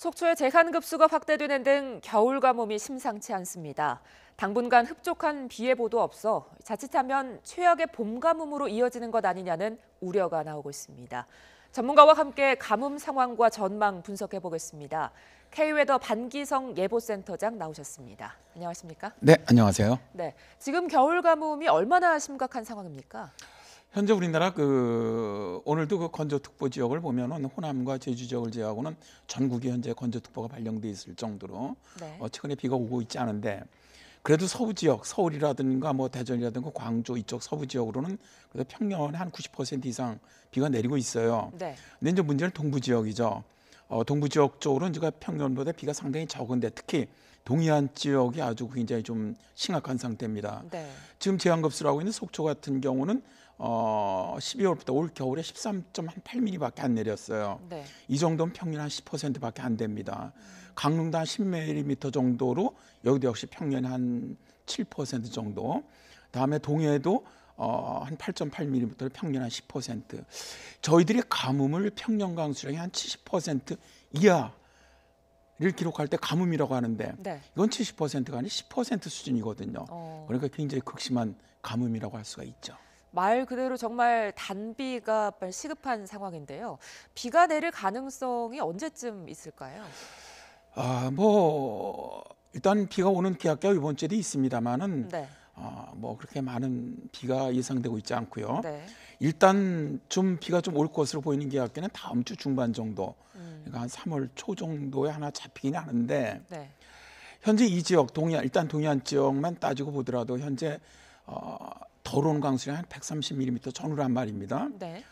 속초의 재간급수가 확대되는 등 겨울 가뭄이 심상치 않습니다. 당분간 흡족한 비 예보도 없어 자칫하면 최악의 봄 가뭄으로 이어지는 것 아니냐는 우려가 나오고 있습니다. 전문가와 함께 가뭄 상황과 전망 분석해 보겠습니다. K웨더 반기성 예보센터장 나오셨습니다. 안녕하십니까? 네, 안녕하세요. 네, 지금 겨울 가뭄이 얼마나 심각한 상황입니까? 현재 우리나라 오늘도 건조특보 지역을 보면은 호남과 제주 지역을 제외하고는 전국에 현재 건조특보가 발령돼 있을 정도로 네. 최근에 비가 오고 있지 않은데, 그래도 서부 지역, 서울이라든가 대전이라든가 광주 이쪽 서부 지역으로는 그래도 평년에 한 90% 이상 비가 내리고 있어요. 네. 근데 이제 문제는 동부 지역이죠. 동부 지역 쪽으로는 제가 평년보다 비가 상당히 적은데, 특히 동해안 지역이 아주 굉장히 좀 심각한 상태입니다. 네. 지금 제한급수라고 있는 속초 같은 경우는 12월부터 올 겨울에 13.8mm밖에 안 내렸어요. 네. 이 정도면 평균 한 10%밖에 안 됩니다. 강릉도 한 10mm 정도로 여기도 역시 평년 한 7% 정도. 다음에 동해도 한 8.8mm부터 평년 한 10%. 저희들이 가뭄을 평년 강수량이 한 70% 이하를 기록할 때 가뭄이라고 하는데, 네. 이건 70%가 아니라 10% 수준이거든요. 그러니까 굉장히 극심한 가뭄이라고 할 수가 있죠. 말 그대로 정말 단비가 시급한 상황인데요. 비가 내릴 가능성이 언제쯤 있을까요? 일단 비가 오는 기압계가 이번 주에도 있습니다만은 네. 그렇게 많은 비가 예상되고 있지 않고요. 네. 일단 좀 비가 좀 올 것으로 보이는 기압계는 다음 주 중반 정도, 그러니까 한 3월 초 정도에 하나 잡히긴 하는데, 네. 현재 이 지역 일단 동해안 지역만 따지고 보더라도 현재 더러운 강수량이 한 130mm 전후란 말입니다. 네.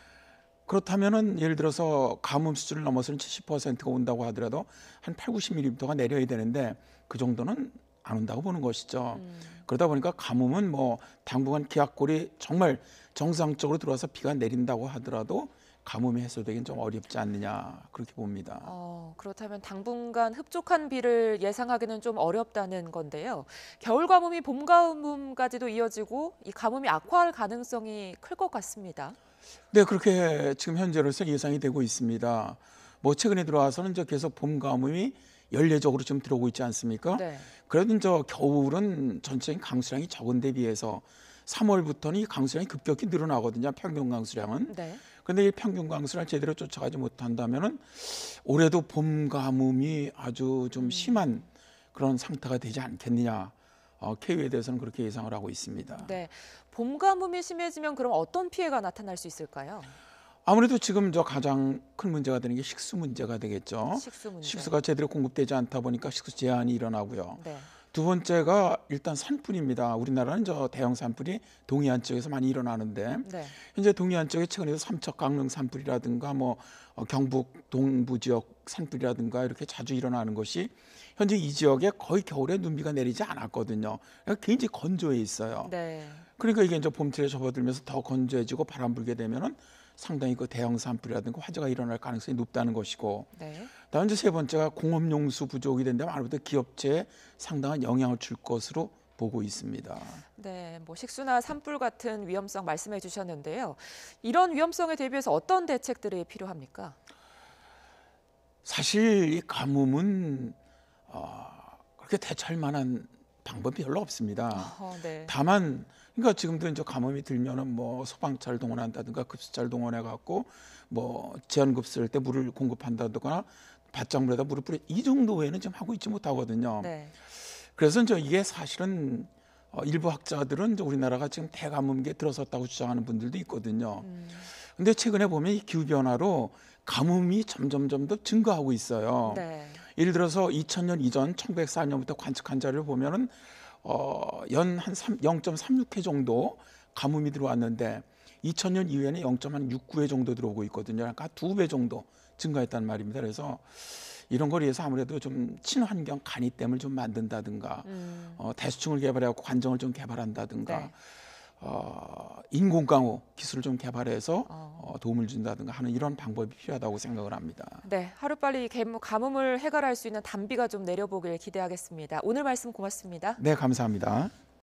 그렇다면은 예를 들어서 가뭄 수준을 넘어서는 70%가 온다고 하더라도 한 8, 90mm가 내려야 되는데 그 정도는 안 온다고 보는 것이죠. 그러다 보니까 가뭄은 당분간 기압골이 정말 정상적으로 들어와서 비가 내린다고 하더라도 가뭄이 해소되긴 좀 어렵지 않느냐, 그렇게 봅니다. 그렇다면 당분간 흡족한 비를 예상하기는 좀 어렵다는 건데요. 겨울 가뭄이 봄 가뭄까지도 이어지고 이 가뭄이 악화할 가능성이 클 것 같습니다. 네, 그렇게 지금 현재로서 예상이 되고 있습니다. 최근에 들어와서는 계속 봄 가뭄이 연례적으로 좀 들어오고 있지 않습니까? 네. 그래도 겨울은 전체적인 강수량이 적은 데 비해서 3월부터는 이 강수량이 급격히 늘어나거든요. 평균 강수량은. 네. 그런데 이 평균 강수량을 제대로 쫓아가지 못한다면은 올해도 봄 가뭄이 아주 좀 심한 그런 상태가 되지 않겠느냐. KU에 대해서는 그렇게 예상을 하고 있습니다. 네. 봄 가뭄이 심해지면 그럼 어떤 피해가 나타날 수 있을까요? 아무래도 지금 가장 큰 문제가 되는 게 식수 문제가 되겠죠. 식수 문제. 식수가 제대로 공급되지 않다 보니까 식수 제한이 일어나고요. 네. 두 번째가 일단 산불입니다. 우리나라는 대형 산불이 동해안 지역에서 많이 일어나는데, 네. 현재 동해안 지역에 최근에도 삼척 강릉 산불이라든가 경북 동부 지역 산불이라든가 이렇게 자주 일어나는 것이 현재 이 지역에 거의 겨울에 눈비가 내리지 않았거든요. 그러니까 굉장히 건조해 있어요. 네. 그러니까 이게 이제 봄철에 접어들면서 더 건조해지고 바람 불게 되면은 상당히 대형 산불이라든가 화재가 일어날 가능성이 높다는 것이고, 네. 다음 이제 세 번째가 공업용수 부족이 된다면 아무래도 기업체에 상당한 영향을 줄 것으로 보고 있습니다. 네, 식수나 산불 같은 위험성 말씀해 주셨는데요. 이런 위험성에 대비해서 어떤 대책들이 필요합니까? 사실 이 가뭄은 그렇게 대처할 만한 방법이 별로 없습니다. 네. 다만 그러니까 지금도 이제 가뭄이 들면은 소방차를 동원한다든가 급수차를 동원해 갖고 제한급수할 때 물을 공급한다거나 밭작물에다 물을 뿌려, 이 정도 외에는 지금 하고 있지 못하거든요. 네. 그래서 이게 사실은 일부 학자들은 우리나라가 지금 대가뭄기에 들어섰다고 주장하는 분들도 있거든요. 근데 최근에 보면 이 기후 변화로 가뭄이 점점 더 증가하고 있어요. 네. 예를 들어서 2000년 이전 1904년부터 관측한 자료를 보면은 연 한 0.36회 정도 가뭄이 들어왔는데 2000년 이후에는 0.69회 정도 들어오고 있거든요. 그러니까 2배 정도 증가했단 말입니다. 그래서 이런 거에 의해서 아무래도 좀 친환경 간이댐을 좀 만든다든가, 대수층을 개발해갖고 관정을 좀 개발한다든가, 네. 인공강우 기술을 좀 개발해서 도움을 준다든가 하는 이런 방법이 필요하다고 생각을 합니다. 네, 하루빨리 가뭄을 해결할 수 있는 단비가 좀 내려보길 기대하겠습니다. 오늘 말씀 고맙습니다. 네, 감사합니다.